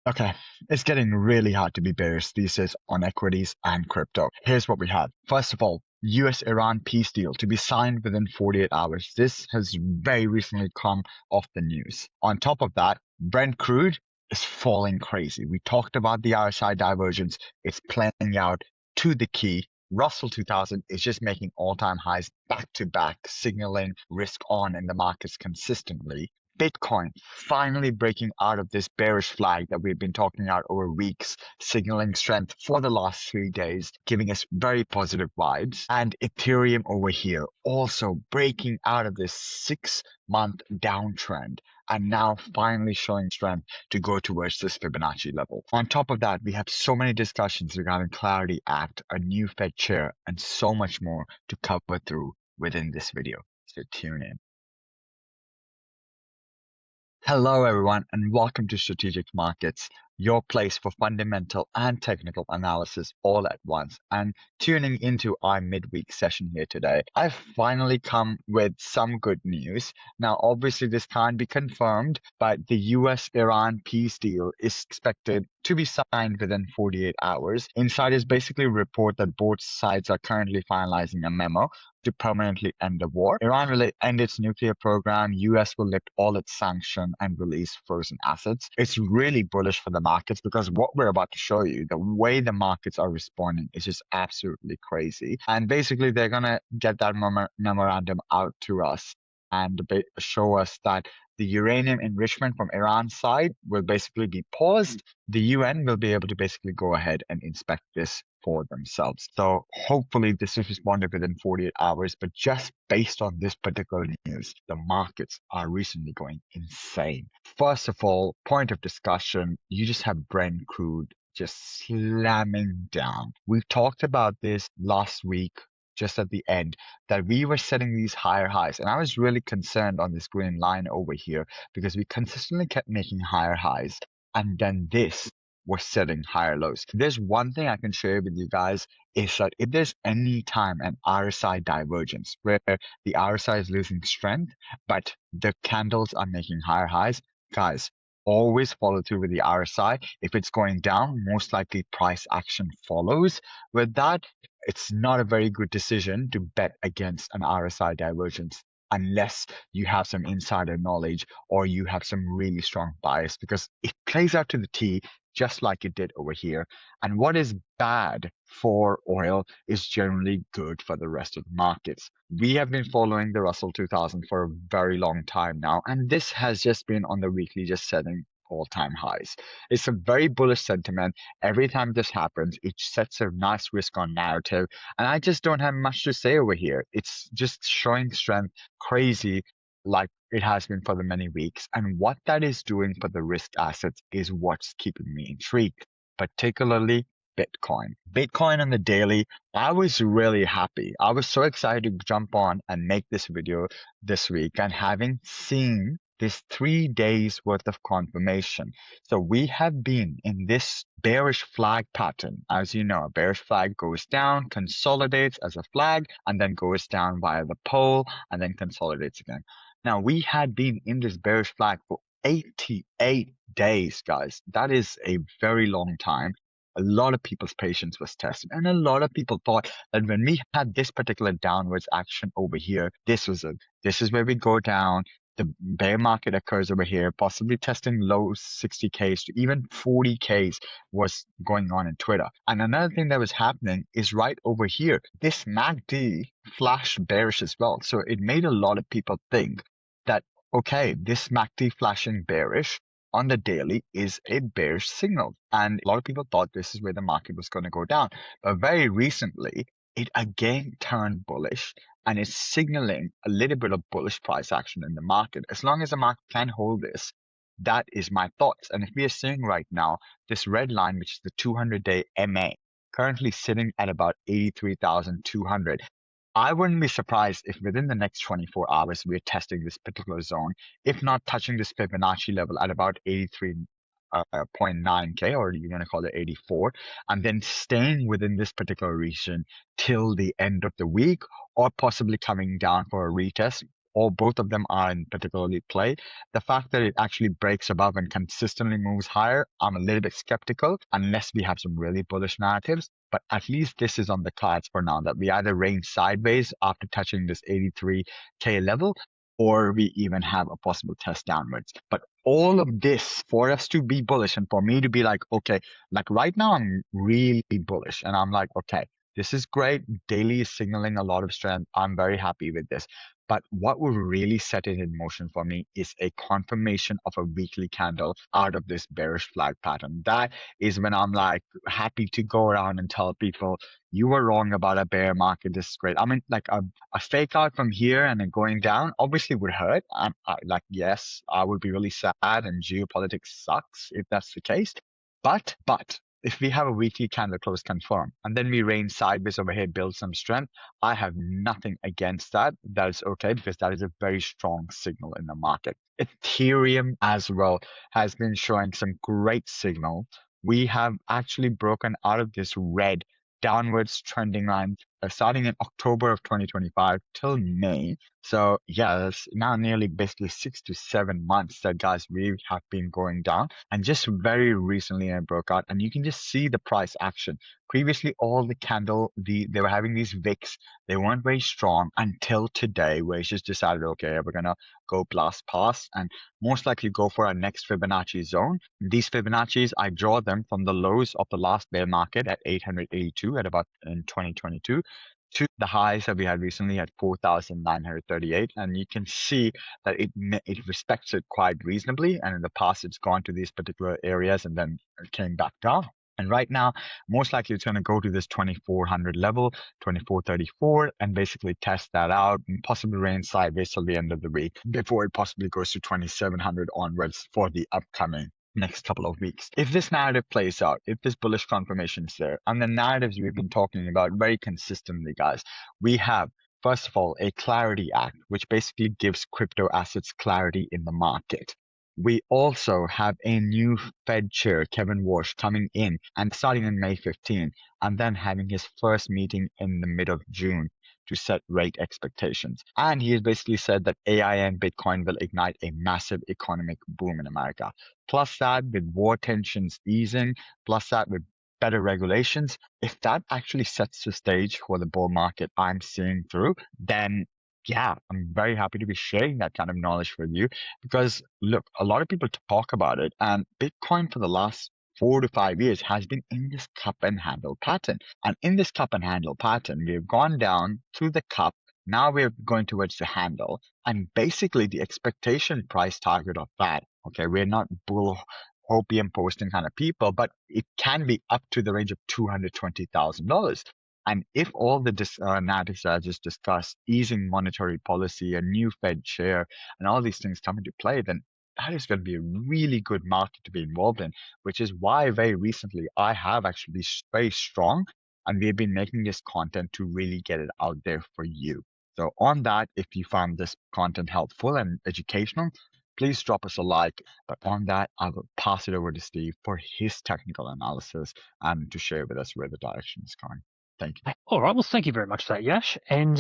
Okay, it's getting really hard to be bearish these days on equities and crypto. Here's what we have. First of all, US-Iran peace deal to be signed within 48 hours. This has very recently come off the news. On top of that, Brent Crude is falling crazy. We talked about the RSI divergence. It's playing out to the key. Russell 2000 is just making all-time highs back to back, signaling risk on in the markets consistently. Bitcoin finally breaking out of this bearish flag that we've been talking about over weeks, signaling strength for the last 3 days, giving us very positive vibes. And Ethereum over here also breaking out of this 6-month downtrend and now finally showing strength to go towards this Fibonacci level. On top of that, we have so many discussions regarding Clarity Act, a new Fed chair, and so much more to cover through within this video. So tune in. Hello, everyone, and welcome to Strategic Markets, your place for fundamental and technical analysis all at once. And tuning into our midweek session here today, I've finally come with some good news. Now, obviously, this can't be confirmed, but the US-Iran peace deal is expected to be signed within 48 hours. Insiders basically report that both sides are currently finalizing a memo to permanently end the war. Iran will end its nuclear program. US will lift all its sanctions and release frozen assets. It's really bullish for the markets because what we're about to show you, the way the markets are responding is just absolutely crazy. And basically, they're going to get that memorandum out to us and show us that the uranium enrichment from Iran's side will basically be paused. The UN will be able to basically go ahead and inspect this for themselves. So hopefully this is responded within 48 hours, but just based on this particular news, the markets are recently going insane. First of all, point of discussion, you just have Brent Crude just slamming down. We talked about this last week, just at the end, that we were setting these higher highs. And I was really concerned on this green line over here because we consistently kept making higher highs. And then this was setting higher lows. There's one thing I can share with you guys is that if there's any time an RSI divergence where the RSI is losing strength, but the candles are making higher highs, guys, always follow through with the RSI. If it's going down, most likely price action follows. With that, it's not a very good decision to bet against an RSI divergence unless you have some insider knowledge or you have some really strong bias, because it plays out to the T just like it did over here. And what is bad for oil is generally good for the rest of the markets. We have been following the Russell 2000 for a very long time now, and this has just been on the weekly just setting all-time highs. It's a very bullish sentiment. Every time this happens, it sets a nice risk on narrative, and I just don't have much to say over here. It's just showing strength crazy like it has been for the many weeks. And what that is doing for the risk assets is what's keeping me intrigued, particularly Bitcoin. Bitcoin on the daily, I was really happy. I was so excited to jump on and make this video this week, and having seen this 3 days worth of confirmation. So we have been in this bearish flag pattern. As you know, a bearish flag goes down, consolidates as a flag, and then goes down via the pole, and then consolidates again. Now, we had been in this bearish flag for 88 days, guys. That is a very long time. A lot of people's patience was tested, and a lot of people thought that when we had this particular downwards action over here, this is where we go down. The bear market occurs over here, possibly testing low 60Ks to even 40Ks was going on in Twitter. And another thing that was happening is right over here, this MACD flashed bearish as well. So it made a lot of people think that, okay, this MACD flashing bearish on the daily is a bearish signal. And a lot of people thought this is where the market was going to go down. But very recently, it again turned bullish, and it's signaling a little bit of bullish price action in the market. As long as the market can hold this, that is my thoughts. And if we are seeing right now, this red line, which is the 200-day MA, currently sitting at about 83,200. I wouldn't be surprised if within the next 24 hours we're testing this particular zone, if not touching this Fibonacci level at about 83.9K, or you're going to call it 84, and then staying within this particular region till the end of the week, or possibly coming down for a retest, or both of them are in particularly play. The fact that it actually breaks above and consistently moves higher, I'm a little bit skeptical unless we have some really bullish narratives. But at least this is on the cards for now, that we either range sideways after touching this 83K level, or we even have a possible test downwards. But all of this, for us to be bullish and for me to be like, okay, like right now I'm really bullish and I'm like, okay, this is great. Daily is signaling a lot of strength. I'm very happy with this. But what will really set it in motion for me is a confirmation of a weekly candle out of this bearish flag pattern. That is when I'm like happy to go around and tell people, you were wrong about a bear market. This is great. I mean, like a fake out from here and then going down obviously would hurt. Like, yes, I would be really sad, and geopolitics sucks if that's the case. But if we have a weekly candle close confirm and then we range sideways over here, build some strength, I have nothing against that. That is okay, because that is a very strong signal in the market. Ethereum as well has been showing some great signal. We have actually broken out of this red downwards trending line starting in October of 2025 till May. So yeah, it's now nearly basically 6 to 7 months that guys we have been going down, and just very recently I broke out, and you can just see the price action. Previously, all the candle, they were having these wicks. They weren't very strong until today, where it's just decided, okay, we're gonna go blast past and most likely go for our next Fibonacci zone. These Fibonacci's, I draw them from the lows of the last bear market at 882 at about in 2022 to the highs that we had recently at 4,938, and you can see that it respects it quite reasonably, and in the past it's gone to these particular areas and then it came back down. And right now, most likely it's going to go to this 2400 level, 2434, and basically test that out and possibly range sideways till the end of the week before it possibly goes to 2700 onwards for the upcoming next couple of weeks. If this narrative plays out, if this bullish confirmation is there, and the narratives we've been talking about very consistently, guys, we have, first of all, a Clarity Act, which basically gives crypto assets clarity in the market. We also have a new Fed chair, Kevin Warsh, coming in and starting on May 15, and then having his first meeting in the mid of June to set rate expectations. And he has basically said that AI and Bitcoin will ignite a massive economic boom in America. Plus that, with war tensions easing, plus that with better regulations, if that actually sets the stage for the bull market I'm seeing through, then yeah, I'm very happy to be sharing that kind of knowledge with you, because look, a lot of people talk about it, and Bitcoin for the last 4 to 5 years has been in this cup and handle pattern. And in this cup and handle pattern, we've gone down through the cup. Now we're going towards the handle, and basically the expectation price target of that. Okay, we're not bull opium posting kind of people, but it can be up to the range of $220,000. And if all the narratives I just discussed, easing monetary policy, a new Fed chair, and all these things come into play, then that is going to be a really good market to be involved in, which is why very recently I have actually been very strong, and we've been making this content to really get it out there for you. So on that, if you found this content helpful and educational, please drop us a like. But on that, I will pass it over to Steve for his technical analysis and to share with us where the direction is going. Thank you. All right. Well, thank you very much for that, Yash. And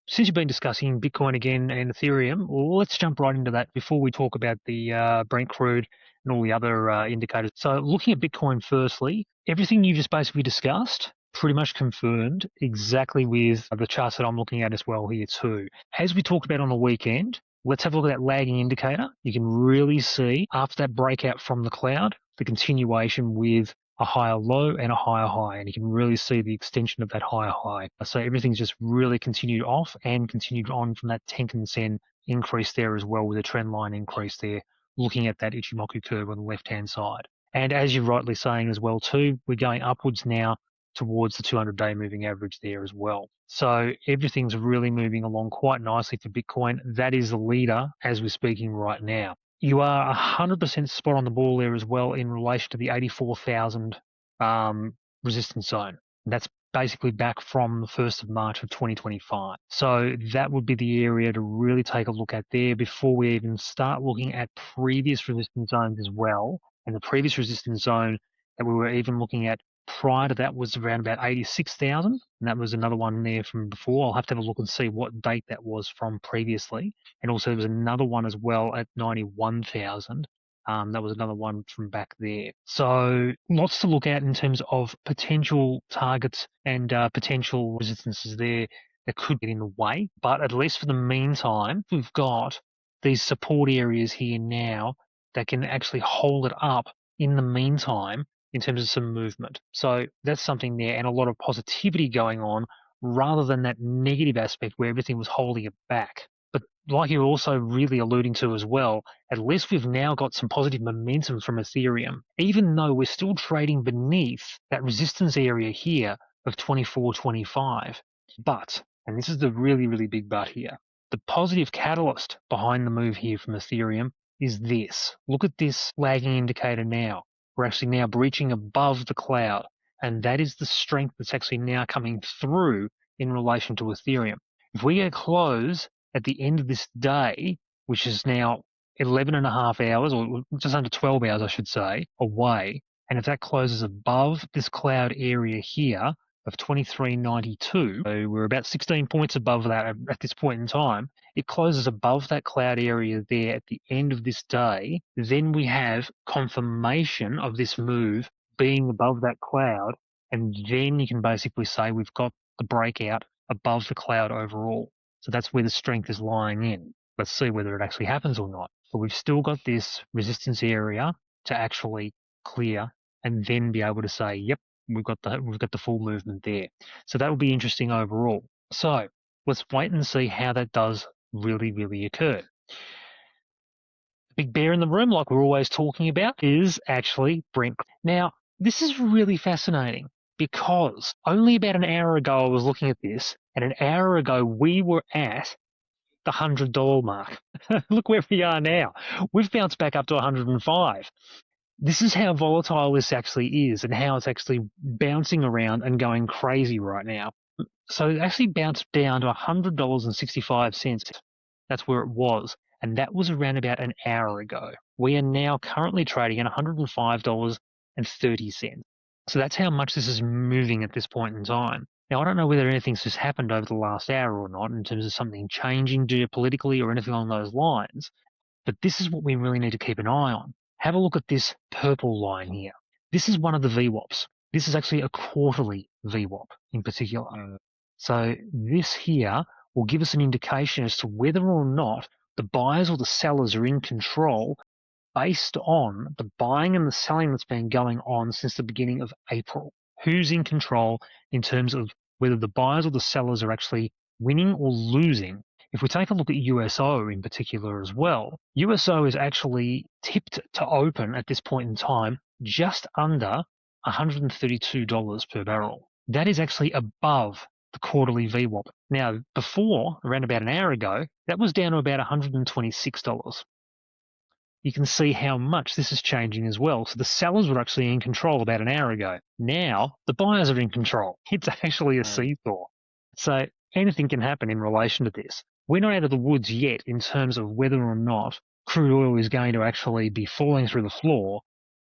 since you've been discussing Bitcoin again and Ethereum, well, let's jump right into that before we talk about the Brent Crude and all the other indicators. So looking at Bitcoin firstly, everything you just basically discussed pretty much confirmed exactly with the charts that I'm looking at as well here too. As we talked about on the weekend, let's have a look at that lagging indicator. You can really see after that breakout from the cloud, the continuation with a higher low and a higher high, and you can really see the extension of that higher high. So everything's just really continued off and continued on from that Tenkan-sen increase there as well, with a trend line increase there, looking at that Ichimoku curve on the left-hand side. And as you're rightly saying as well too, we're going upwards now towards the 200-day moving average there as well. So everything's really moving along quite nicely for Bitcoin. That is the leader as we're speaking right now. You are 100% spot on the ball there as well in relation to the 84,000 resistance zone. That's basically back from the 1st of March of 2025. So that would be the area to really take a look at there before we even start looking at previous resistance zones as well. And the previous resistance zone that we were even looking at prior to that was around about 86,000, and that was another one there from before. I'll have to have a look and see what date that was from previously. And also there was another one as well at 91,000. That was another one from back there. So lots to look at in terms of potential targets and potential resistances there that could get in the way. But at least for the meantime, we've got these support areas here now that can actually hold it up in the meantime in terms of some movement. So that's something there, and a lot of positivity going on rather than that negative aspect where everything was holding it back. But like you're also really alluding to as well, at least we've now got some positive momentum from Ethereum, even though we're still trading beneath that resistance area here of 24.25. But, and this is the really, really big but here, the positive catalyst behind the move here from Ethereum is this. Look at this lagging indicator now. We're actually now breaching above the cloud, and that is the strength that's actually now coming through in relation to Ethereum. If we get close at the end of this day, which is now 11 and a half hours, or just under 12 hours, I should say, away, and if that closes above this cloud area here of 23.92, so we're about 16 points above that at this point in time, it closes above that cloud area there at the end of this day, then we have confirmation of this move being above that cloud, and then you can basically say we've got the breakout above the cloud overall. So that's where the strength is lying in. Let's see whether it actually happens or not. But we've still got this resistance area to actually clear and then be able to say, yep, we've got the full movement there. So that will be interesting overall. So let's wait and see how that does really, really occur. The big bear in the room, like we're always talking about, is actually Brent. Now, this is really fascinating because only about an hour ago I was looking at this, and an hour ago we were at the $100 mark. Look where we are now. We've bounced back up to 105. This is how volatile this actually is and how it's actually bouncing around and going crazy right now. So it actually bounced down to $100.65. That's where it was. And that was around about an hour ago. We are now currently trading at $105.30. So that's how much this is moving at this point in time. Now, I don't know whether anything's just happened over the last hour or not in terms of something changing geopolitically or anything along those lines, but this is what we really need to keep an eye on. Have a look at this purple line here. This is one of the VWAPs. This is actually a quarterly VWAP in particular. So this here will give us an indication as to whether or not the buyers or the sellers are in control based on the buying and the selling that's been going on since the beginning of April. Who's in control in terms of whether the buyers or the sellers are actually winning or losing. If we take a look at USO in particular as well, USO is actually tipped to open at this point in time just under $132 per barrel. That is actually above the quarterly VWAP. Now, before, around about an hour ago, that was down to about $126. You can see how much this is changing as well. So the sellers were actually in control about an hour ago. Now the buyers are in control. It's actually a seesaw. So anything can happen in relation to this. We're not out of the woods yet in terms of whether or not crude oil is going to actually be falling through the floor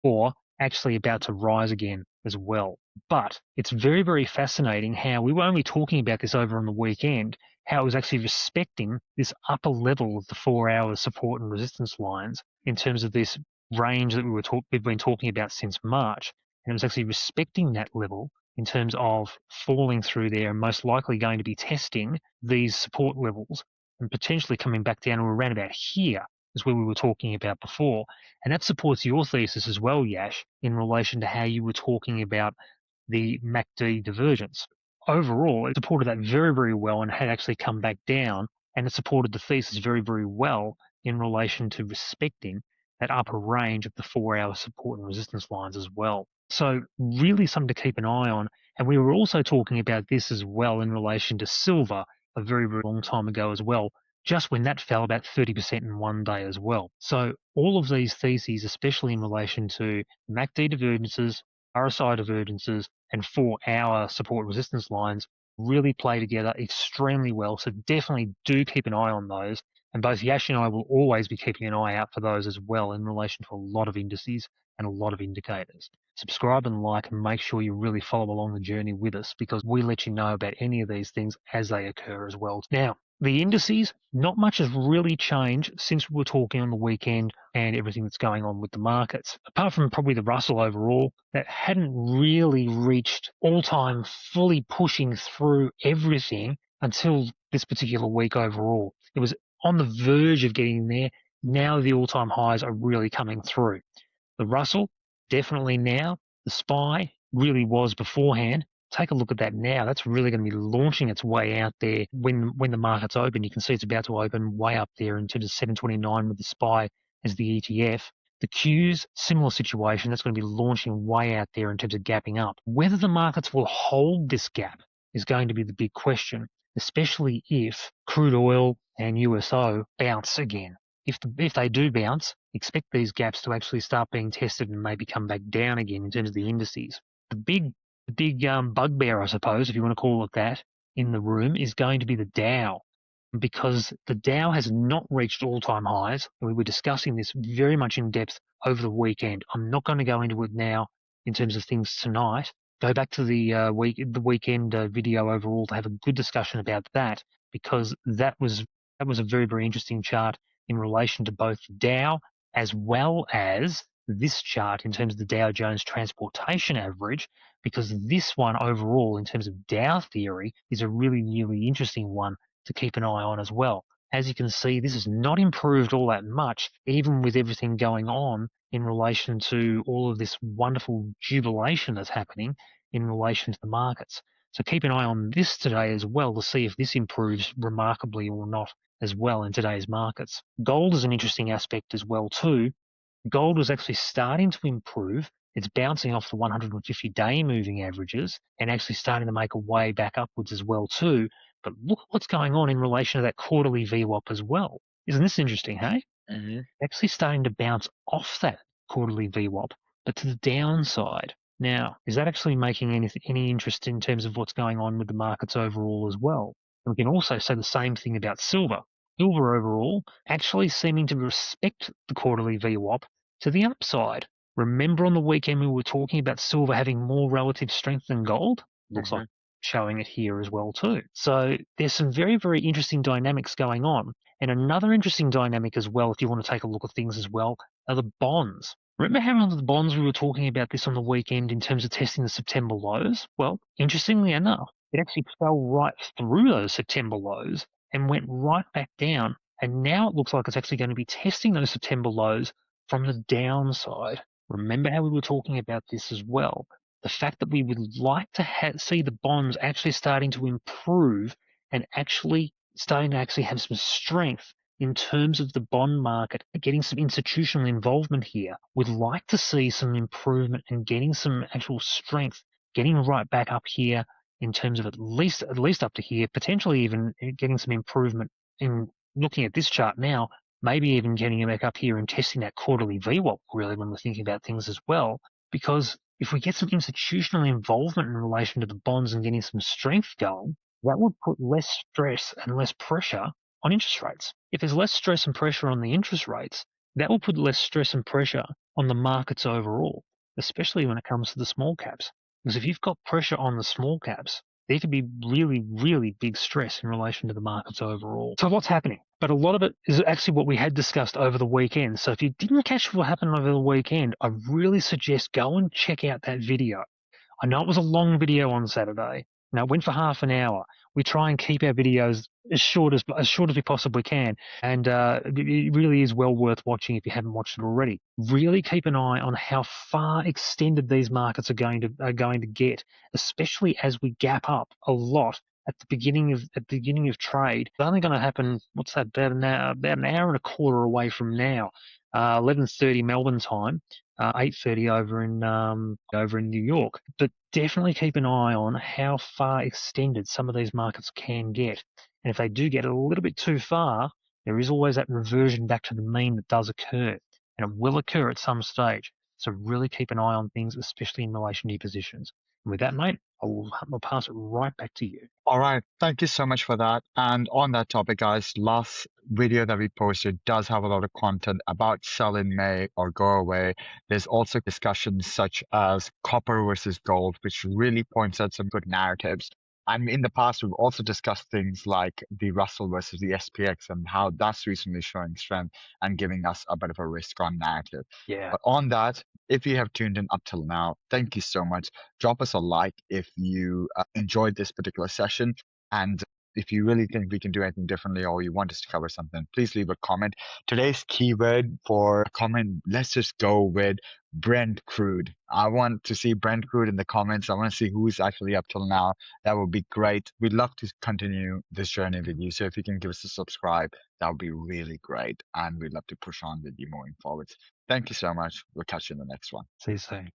or actually about to rise again as well. But it's very, very fascinating how we were only talking about this over on the weekend, how it was actually respecting this upper level of the 4-hour support and resistance lines in terms of this range that we've been talking about since March. And it was actually respecting that level in terms of falling through there and most likely going to be testing these support levels and potentially coming back down to around about here is where we were talking about before. And that supports your thesis as well, Yash, in relation to how you were talking about the MACD divergence. Overall, it supported that very, very well and had actually come back down, and it supported the thesis very, very well in relation to respecting that upper range of the 4-hour support and resistance lines as well. So really something to keep an eye on. And we were also talking about this as well in relation to silver a very, very long time ago as well, just when that fell about 30% in one day as well. So all of these theses, especially in relation to MACD divergences, RSI divergences, and 4-hour support resistance lines really play together extremely well. So definitely do keep an eye on those. And both Yash and I will always be keeping an eye out for those as well in relation to a lot of indices and a lot of indicators. Subscribe and like, and make sure you really follow along the journey with us, because we let you know about any of these things as they occur as well. Now, the indices, not much has really changed since we were talking on the weekend and everything that's going on with the markets. Apart from probably the Russell overall, that hadn't really reached all-time fully pushing through everything until this particular week overall. It was on the verge of getting there. Now the all-time highs are really coming through. The Russell, definitely now. The SPY really was beforehand. Take a look at that now. That's really going to be launching its way out there when the market's open. You can see it's about to open way up there into the 729 with the SPY as the ETF. The Qs, similar situation. That's going to be launching way out there in terms of gapping up. Whether the markets will hold this gap is going to be the big question, especially if crude oil and USO bounce again. If they do bounce, expect these gaps to actually start being tested and maybe come back down again in terms of the indices. The big bugbear, I suppose, if you want to call it that, in the room is going to be the Dow, because the Dow has not reached all-time highs. We were discussing this very much in depth over the weekend. I'm not going to go into it now in terms of things tonight. Go back to the weekend video overall to have a good discussion about that, because that was a very, very interesting chart in relation to both the Dow as well as this chart in terms of the Dow Jones Transportation Average, because this one overall in terms of Dow Theory is a really, really interesting one to keep an eye on as well. As you can see, this has not improved all that much, even with everything going on in relation to all of this wonderful jubilation that's happening in relation to the markets. So keep an eye on this today as well to see if this improves remarkably or not as well in today's markets. Gold is an interesting aspect as well too. Gold was actually starting to improve. It's bouncing off the 150-day moving averages and actually starting to make a way back upwards as well too. But look what's going on in relation to that quarterly VWAP as well. Isn't this interesting, hey? Mm-hmm. Actually starting to bounce off that quarterly VWAP, but to the downside. Now, is that actually making any interest in terms of what's going on with the markets overall as well? And we can also say the same thing about silver. Silver overall actually seeming to respect the quarterly VWAP to the upside. Remember on the weekend we were talking about silver having more relative strength than gold? Looks like showing it here as well too. So there's some very, very interesting dynamics going on. And another interesting dynamic as well, if you want to take a look at things as well, are the bonds. Remember how under the bonds we were talking about this on the weekend in terms of testing the September lows? Well, interestingly enough, it actually fell right through those September lows and went right back down. And now it looks like it's actually going to be testing those September lows from the downside. Remember how we were talking about this as well? The fact that we would like to see the bonds actually starting to improve and actually starting to actually have some strength in terms of the bond market, getting some institutional involvement here. We'd like to see some improvement and getting some actual strength, getting right back up here in terms of at least up to here, potentially even getting some improvement in looking at this chart now, maybe even getting it back up here and testing that quarterly VWAP really when we're thinking about things as well. Because if we get some institutional involvement in relation to the bonds and getting some strength going, that would put less stress and less pressure on interest rates. If there's less stress and pressure on the interest rates, that will put less stress and pressure on the markets overall, especially when it comes to the small caps. Because if you've got pressure on the small caps, there could be really, really big stress in relation to the markets overall. So what's happening? But a lot of it is actually what we had discussed over the weekend. So if you didn't catch what happened over the weekend, I really suggest go and check out that video. I know it was a long video on Saturday. Now it went for half an hour. We try and keep our videos as short as we possibly can, and it really is well worth watching if you haven't watched it already. Really keep an eye on how far extended these markets are going to get, especially as we gap up a lot at the beginning of trade. It's only going to happen. What's that? About an hour and a quarter away from now. 11:30 Melbourne time. 8:30 over in New York. But definitely keep an eye on how far extended some of these markets can get. And if they do get a little bit too far, there is always that reversion back to the mean that does occur. And it will occur at some stage. So really keep an eye on things, especially in relation to your positions. And with that, mate, I'll pass it right back to you. All right. Thank you so much for that. And on that topic, guys, last video that we posted does have a lot of content about sell in May or go away. There's also discussions such as copper versus gold, which really points out some good narratives. And in the past, we've also discussed things like the Russell versus the SPX and how that's recently showing strength and giving us a bit of a risk on narrative. Yeah. But on that, if you have tuned in up till now, thank you so much. Drop us a like if you enjoyed this particular session. And if you really think we can do anything differently or you want us to cover something, please leave a comment. Today's keyword for a comment, let's just go with Brent Crude. I want to see Brent Crude in the comments. I want to see who's actually up till now. That would be great. We'd love to continue this journey with you. So if you can give us a subscribe, that would be really great. And we'd love to push on with you moving forward. Thank you so much. We'll catch you in the next one. See you soon.